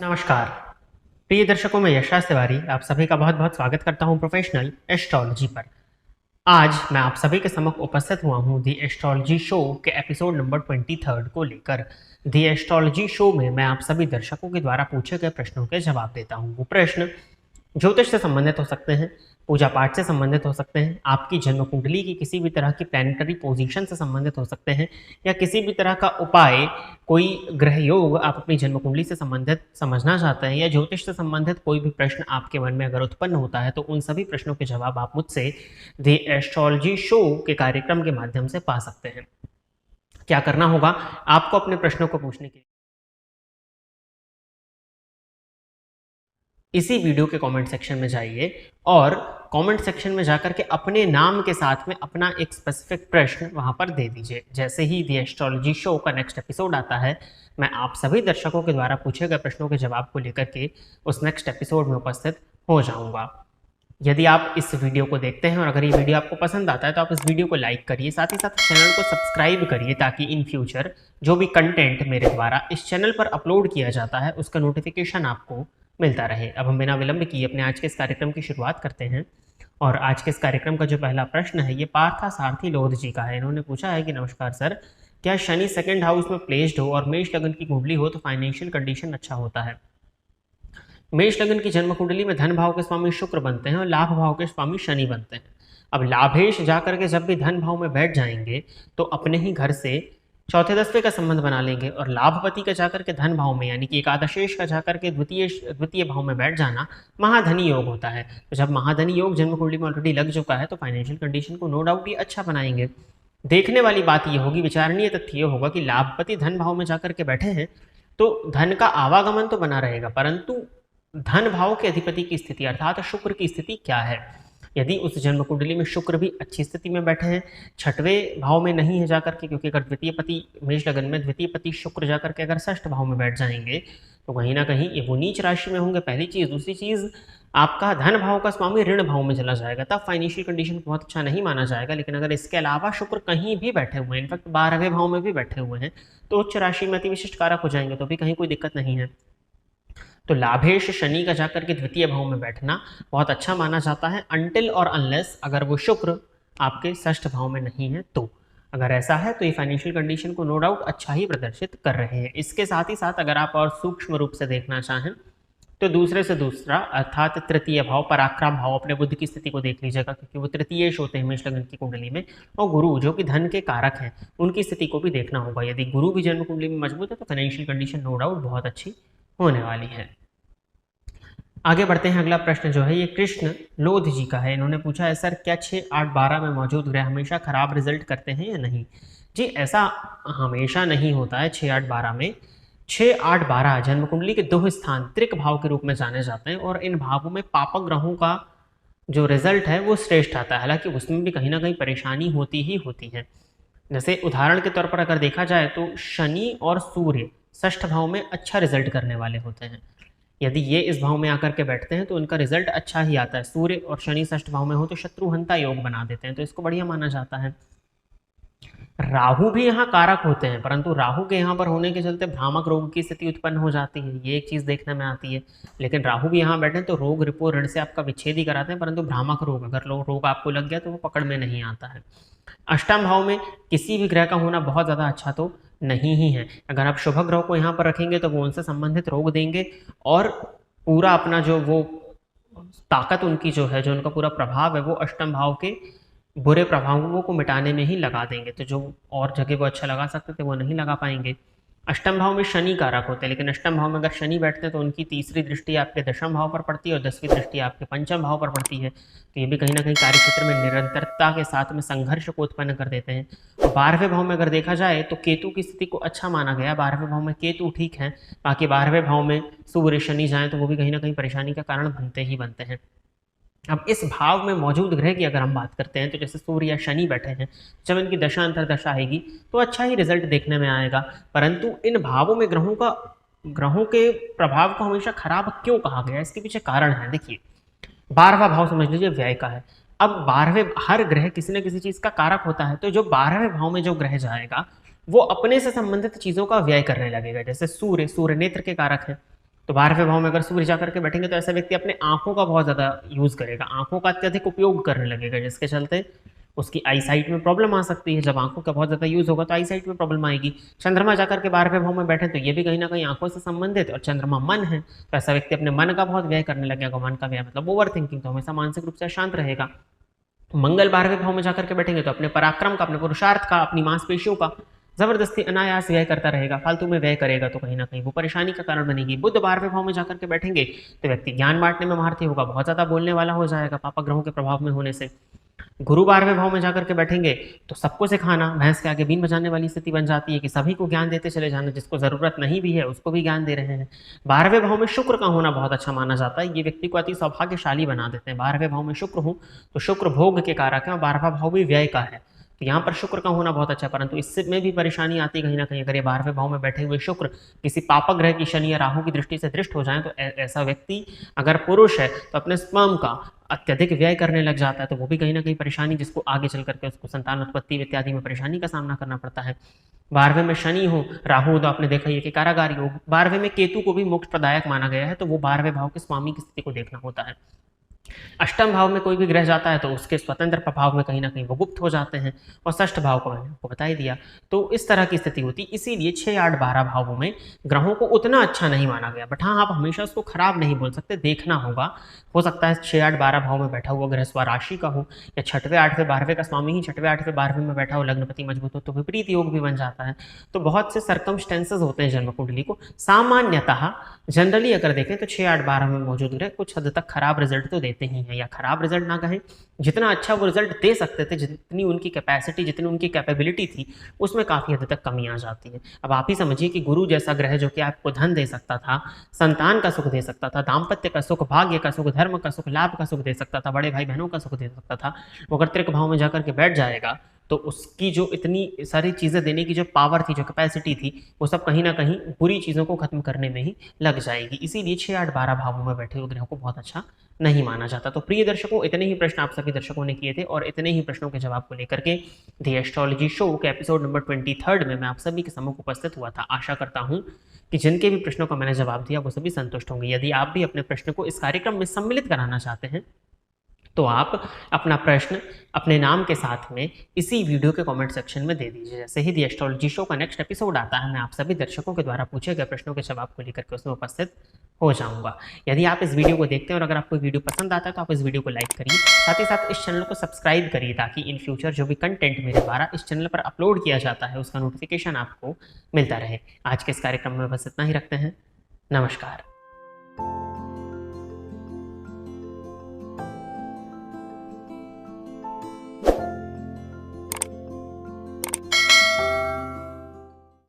नमस्कार प्रिय दर्शकों, मैं यशराज तिवारी आप सभी का बहुत बहुत स्वागत करता हूं प्रोफेशनल एस्ट्रोलॉजी पर। आज मैं आप सभी के सम्मुख उपस्थित हुआ हूं दी एस्ट्रोलॉजी शो के एपिसोड नंबर 23 को लेकर। दी एस्ट्रोलॉजी शो में मैं आप सभी दर्शकों के द्वारा पूछे गए प्रश्नों के जवाब देता हूं। वो प्रश्न ज्योतिष से संबंधित हो सकते हैं, पूजा पाठ से संबंधित हो सकते हैं, आपकी जन्म कुंडली की किसी भी तरह की प्लैनेटरी पोजीशन से संबंधित हो सकते हैं, या किसी भी तरह का उपाय, कोई ग्रह योग आप अपनी जन्म कुंडली से संबंधित समझना चाहते हैं, या ज्योतिष से संबंधित कोई भी प्रश्न आपके मन में अगर उत्पन्न होता है तो उन सभी प्रश्नों के जवाब आप मुझसे द एस्ट्रोलॉजी शो के कार्यक्रम के माध्यम से पा सकते हैं। क्या करना होगा आपको अपने प्रश्नों को पूछने के लिए? इसी वीडियो के कमेंट सेक्शन में जाइए और कमेंट सेक्शन में जाकर के अपने नाम के साथ में अपना एक स्पेसिफिक प्रश्न वहां पर दे दीजिए। जैसे ही द एस्ट्रोलॉजी शो का नेक्स्ट एपिसोड आता है, मैं आप सभी दर्शकों के द्वारा पूछे गए प्रश्नों के जवाब को लेकर के उस नेक्स्ट एपिसोड में उपस्थित हो जाऊंगा। यदि आप इस वीडियो को देखते हैं और अगर ये वीडियो आपको पसंद आता है तो आप इस वीडियो को लाइक करिए, साथ ही साथ चैनल को सब्सक्राइब करिए, ताकि इन फ्यूचर जो भी कंटेंट मेरे द्वारा इस चैनल पर अपलोड किया जाता है उसका नोटिफिकेशन आपको मिलता रहे। अब हम बिना विलंब किए अपने आज के इस कार्यक्रम की शुरुआत करते हैं। और आज के इस कार्यक्रम का जो पहला प्रश्न है ये पार्था सारथी लोध जी का है। इन्होंने पूछा है कि नमस्कार सर, क्या शनि सेकंड हाउस में प्लेस्ड हो और मेष लगन की कुंडली हो तो फाइनेंशियल कंडीशन अच्छा होता है? मेष लगन की जन्म कुंडली में धन भाव के स्वामी शुक्र बनते हैं और लाभ भाव के स्वामी शनि बनते हैं। अब लाभेश जाकर के जब भी धन भाव में बैठ जाएंगे तो अपने ही घर से चौथे दसवें का संबंध बना लेंगे, और लाभपति का जाकर के धन भाव में यानी कि एकादशेश का जाकर के द्वितीय भाव में बैठ जाना महाधनी योग होता है। तो जब महाधनी योग जन्म कुंडली में ऑलरेडी लग चुका है तो फाइनेंशियल कंडीशन को नो डाउट ये अच्छा बनाएंगे। देखने वाली बात ये होगी, विचारणीय तथ्य ये होगा कि लाभपति धन भाव में जाकर के बैठे हैं तो धन का आवागमन तो बना रहेगा, परंतु धन भाव के अधिपति की स्थिति अर्थात शुक्र की स्थिति क्या है। यदि उस जन्म कुंडली में शुक्र भी अच्छी स्थिति में बैठे हैं, छठवें भाव में नहीं है जाकर के, क्योंकि अगर द्वितीय पति मेष लगन में द्वितीय पति शुक्र जाकर के अगर षष्ठ भाव में बैठ जाएंगे तो कहीं ना कहीं ये वो नीच राशि में होंगे। पहली चीज। दूसरी चीज, आपका धन भाव का स्वामी ऋण भाव में चला जाएगा, तब फाइनेंशियल कंडीशन बहुत अच्छा नहीं माना जाएगा। लेकिन अगर इसके अलावा शुक्र कहीं भी बैठे हुए हैं, इनफैक्ट 12वें भाव में भी बैठे हुए हैं, तो उच्च राशि में अति विशिष्ट कारक हो जाएंगे, तो भी कहीं कोई दिक्कत नहीं है। तो लाभेश शनि का जाकर के द्वितीय भाव में बैठना बहुत अच्छा माना जाता है, अनटिल और अनलेस अगर वो शुक्र आपके षष्ठ भाव में नहीं है तो। अगर ऐसा है तो ये फाइनेंशियल कंडीशन को नो डाउट अच्छा ही प्रदर्शित कर रहे हैं। इसके साथ ही साथ अगर आप और सूक्ष्म रूप से देखना चाहें तो दूसरे से दूसरा अर्थात तृतीय भाव पराक्रम भाव, अपने बुद्ध की स्थिति को देख लीजिएगा, क्योंकि वो तृतीयेश होते हैं मेष लगन की कुंडली में। और गुरु जो कि धन के कारक हैं उनकी स्थिति को भी देखना होगा। यदि गुरु भी जन्म कुंडली में मजबूत है तो फाइनेंशियल कंडीशन नो डाउट बहुत अच्छी होने वाली है। आगे बढ़ते हैं। अगला प्रश्न जो है ये कृष्ण लोध जी का है। इन्होंने पूछा है सर, क्या 6, 8, 12 में मौजूद ग्रह हमेशा खराब रिजल्ट करते हैं या नहीं? जी, ऐसा हमेशा नहीं होता है। 6, 8, 12 में 6, 8, 12 जन्म कुंडली के दो स्थान त्रिक भाव के रूप में जाने जाते हैं, और इन भावों में पापक ग्रहों का जो रिजल्ट है वो श्रेष्ठ आता है। हालांकि उसमें भी कहीं ना कहीं परेशानी होती ही होती है। जैसे उदाहरण के तौर पर अगर देखा जाए तो शनि और सूर्य षष्ठ भाव में अच्छा रिजल्ट करने वाले होते हैं। यदि ये इस भाव में आकर के बैठते हैं तो उनका रिजल्ट अच्छा ही आता है। सूर्य और शनि षष्ठ भाव में हो तो शत्रुहंता योग बना देते हैं, तो इसको बढ़िया माना जाता है। राहु भी यहाँ कारक होते हैं, परंतु राहु के यहाँ पर होने के चलते भ्रामक रोग की स्थिति उत्पन्न हो जाती है, ये एक चीज देखने में आती है। लेकिन राहु भी यहाँ बैठे तो रोग रिपो ऋण से आपका विच्छेद ही कराते हैं, परंतु भ्रामक रोग अगर रोग आपको लग गया तो वो पकड़ में नहीं आता है। अष्टम भाव में किसी भी ग्रह का होना बहुत ज्यादा अच्छा तो नहीं ही है। अगर आप शुभ ग्रह को यहाँ पर रखेंगे तो वो उनसे संबंधित रोग देंगे, और पूरा अपना जो वो ताकत उनकी जो है, जो उनका पूरा प्रभाव है वो अष्टम भाव के बुरे प्रभावों को मिटाने में ही लगा देंगे। तो जो और जगह वो अच्छा लगा सकते थे वो नहीं लगा पाएंगे। अष्टम भाव में शनि कारक होते हैं, लेकिन अष्टम भाव में अगर शनि बैठते हैं तो उनकी तीसरी दृष्टि आपके दशम भाव पर पड़ती है और 10वीं दृष्टि आपके पंचम भाव पर पड़ती है। तो ये भी कहीं ना कहीं कार्य क्षेत्र में निरंतरता के साथ में संघर्ष को उत्पन्न कर देते हैं। और 12वें भाव में अगर देखा जाए तो केतु की स्थिति को अच्छा माना गया। 12वें भाव में केतु ठीक है, बाकी 12वें भाव में सूर्य शनि जाए तो वो भी कहीं ना कहीं परेशानी का कारण बनते ही बनते हैं। अब इस भाव में मौजूद ग्रह की अगर हम बात करते हैं तो जैसे सूर्य या शनि बैठे हैं, जब इनकी दशा अंतरदशा आएगी तो अच्छा ही रिजल्ट देखने में आएगा। परंतु इन भावों में ग्रहों के प्रभाव को हमेशा खराब क्यों कहा गया, इसके पीछे कारण है। देखिए, 12वां भाव समझ लीजिए व्यय का है। अब 12वें, हर ग्रह किसी न किसी चीज का कारक होता है, तो जो 12वें भाव में जो ग्रह जाएगा वो अपने से संबंधित चीजों का व्यय करने लगेगा। जैसे सूर्य नेत्र के कारक है, तो 12वें भाव में अगर सूर्य जाकर के बैठेंगे तो ऐसा व्यक्ति अपने आंखों का बहुत ज़्यादा यूज़ करेगा, आंखों का अत्यधिक उपयोग करने लगेगा, जिसके चलते उसकी आई साइट में प्रॉब्लम आ सकती है। जब आंखों का बहुत ज़्यादा यूज़ होगा तो आई साइट में प्रॉब्लम आएगी। चंद्रमा जाकर के 12वें भाव में बैठे तो ये भी कहीं ना कहीं आंखों से संबंधित, और चंद्रमा मन है तो ऐसा व्यक्ति अपने मन का बहुत व्यय करने लगेगा। मन का व्यय मतलब ओवर थिंकिंग, तो हमेशा मानसिक रूप से अशांत रहेगा। मंगल 12वें भाव में जाकर के बैठेंगे तो अपने पराक्रम का, अपने पुरुषार्थ का, अपनी मांसपेशियों का जबरदस्ती अनायास व्यय करता रहेगा, फालतू में व्यय करेगा तो कहीं ना कहीं वो परेशानी का कारण बनेगी। बुध 12वें भाव में जाकर के बैठेंगे तो व्यक्ति ज्ञान बांटने में महारथी होगा, बहुत ज्यादा बोलने वाला हो जाएगा पापा ग्रहों के प्रभाव में होने से। गुरु 12वें भाव में जाकर के बैठेंगे तो सबको सिखाना, भैंस के आगे बीन बजाने वाली स्थिति बन जाती है कि सभी को ज्ञान देते चले जाना, जिसको जरूरत नहीं भी है उसको भी ज्ञान दे रहे हैं। 12वें भाव में शुक्र का होना बहुत अच्छा माना जाता है, ये व्यक्ति को अति सौभाग्यशाली बना देते हैं। 12वें भाव में शुक्र हो तो शुक्र भोग के कारक है और 12वां भाव भी व्यय का है, तो यहाँ पर शुक्र का होना बहुत अच्छा है। परंतु इससे में भी परेशानी आती है कहीं ना कहीं, अगर ये 12वें भाव में बैठे हुए शुक्र किसी पापक ग्रह की शनि या राहु की दृष्टि से दृष्ट हो जाए तो ऐसा व्यक्ति अगर पुरुष है तो अपने स्पर्म का अत्यधिक व्यय करने लग जाता है, तो वो भी कहीं ना कहीं परेशानी, जिसको आगे चल करके उसको संतान उत्पत्ति इत्यादि में परेशानी का सामना करना पड़ता है। 12वें में शनि हो, राहु हो तो आपने देखा ही कि कारागारी हो। 12वें में केतु को भी मोक्ष प्रदायक माना गया है, तो वो 12वें भाव के स्वामी की स्थिति को देखना होता है। अष्टम भाव में कोई भी ग्रह जाता है तो उसके स्वतंत्र प्रभाव में कहीं ना कहीं वो गुप्त हो जाते हैं, और षष्ठ भाव को मैंने आपको बता ही दिया। तो इस तरह की स्थिति होती, इसीलिए 6, 8, 12 भावों में ग्रहों को उतना अच्छा नहीं माना गया। बट हाँ, आप हमेशा उसको खराब नहीं बोल सकते, देखना होगा। हो सकता है 6, 8, 12 भाव में बैठा हुआ ग्रह स्वराशि का हो, या 6वें, 8वें, 12वें का स्वामी ही 6वें, 8वें, 12वें में बैठा हो, लग्नपति मजबूत हो तो विपरीत योग भी बन जाता है। तो बहुत से सर्कमस्टेंसेस होते हैं जन्म कुंडली को। सामान्यतः जनरली अगर देखें तो 6, 8, 12 में मौजूद ग्रह कुछ हद तक खराब रिजल्ट तो देते ही हैं, या खराब रिजल्ट ना कहें, जितना अच्छा वो रिजल्ट दे सकते थे, जितनी उनकी कैपेसिटी, जितनी उनकी कैपेबिलिटी थी, उसमें काफ़ी हद तक कमी आ जाती है। अब आप ही समझिए कि गुरु जैसा ग्रह जो कि आपको धन दे सकता था, संतान का सुख दे सकता था, दाम्पत्य का सुख, भाग्य का सुख, धर्म का सुख, लाभ का सुख दे सकता था, बड़े भाई बहनों का सुख दे सकता था, वो अगर त्रिक भाव में जाकर के बैठ जाएगा तो उसकी जो इतनी सारी चीज़ें देने की जो पावर थी, जो कैपेसिटी थी, वो सब कहीं ना कहीं बुरी चीज़ों को खत्म करने में ही लग जाएगी। इसीलिए 6, 8, 12 भावों में बैठे हुए ग्रहों को बहुत अच्छा नहीं माना जाता। तो प्रिय दर्शकों, इतने ही प्रश्न आप सभी दर्शकों ने किए थे, और इतने ही प्रश्नों के जवाब को लेकर के द एस्ट्रोलॉजी शो के एपिसोड नंबर 23 में मैं आप सभी के सम्मुख उपस्थित हुआ था। आशा करता हूँ कि जिनके भी प्रश्नों का मैंने जवाब दिया वो सभी संतुष्ट होंगे। यदि आप भी अपने प्रश्न को इस कार्यक्रम में सम्मिलित कराना चाहते हैं तो आप अपना प्रश्न अपने नाम के साथ में इसी वीडियो के कमेंट सेक्शन में दे दीजिए। जैसे ही द एस्ट्रोलॉजी शो का नेक्स्ट एपिसोड आता है, मैं आप सभी दर्शकों के द्वारा पूछे गए प्रश्नों के जवाब को लेकर के उसमें उपस्थित हो जाऊंगा। यदि आप इस वीडियो को देखते हैं और अगर आपको वीडियो पसंद आता है तो आप इस वीडियो को लाइक करिए, साथ ही साथ इस चैनल को सब्सक्राइब करिए, ताकि इन फ्यूचर जो भी कंटेंट मेरे द्वारा इस चैनल पर अपलोड किया जाता है उसका नोटिफिकेशन आपको मिलता रहे। आज के इस कार्यक्रम में बस इतना ही रखते हैं। नमस्कार।